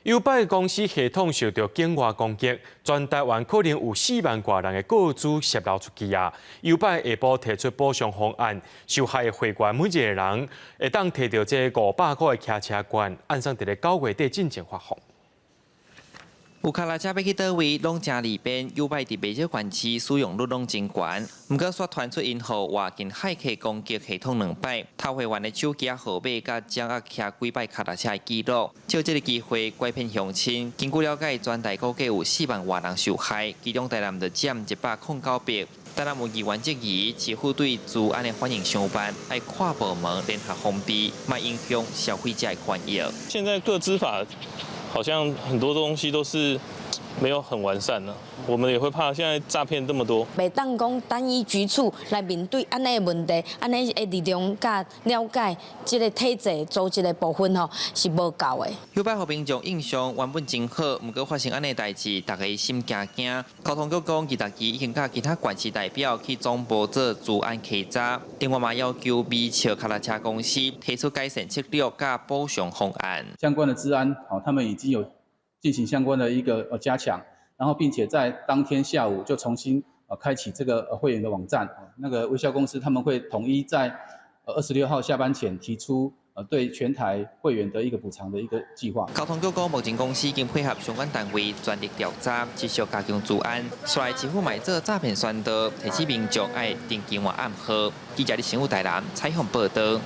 优拜公司系统受到境外攻击，全台湾可能有4万多人的个资泄露出去啊！优拜下晡提出补偿方案，受害的会员每一个人会当摕到这500块的骑车券，按上伫咧9月底进前发放。 有卡拉车要去倒位，拢正利便，优摆伫北少县市使用率拢真悬。毋过却传出因后话近骇客攻击系统2摆，偷会员的手机号码甲掌握骑几摆卡拉车的记录。借这个机会拐骗乡亲。根据了解，全台估计有4万多人受害，其中台南就占109笔。台南有议员质疑，市府对治安的反应相慢，爱跨部门联合封闭，卖影响消费者的权益。现在个资法。 好像很多东西都是没有很完善呢，我们也会怕现在诈骗这么多。袂当讲单一局处来面对安尼的问题，安尼的力量甲了解这个体制组织的部分吼是无够的。优摆和民众印象原本真好，毋过发生安尼代志，大家心惊惊。交通局讲，其实已经甲其他县市代表去总部做治安稽查，另外嘛要求美笑卡拉车公司提出改善策略甲补偿方案。相关的治安，他们已经有进行相关的一个加强，然后并且在当天下午就重新开启这个会员的网站。那个微笑公司他们会统一在26号下班前提出对全台会员的一个补偿的一个计划。交通局讲，目前公司已经配合相关单位全力调查，继续加强治安。所来支付买做诈骗宣导，提醒民众爱定期换暗号。记者李新武台南采访报道。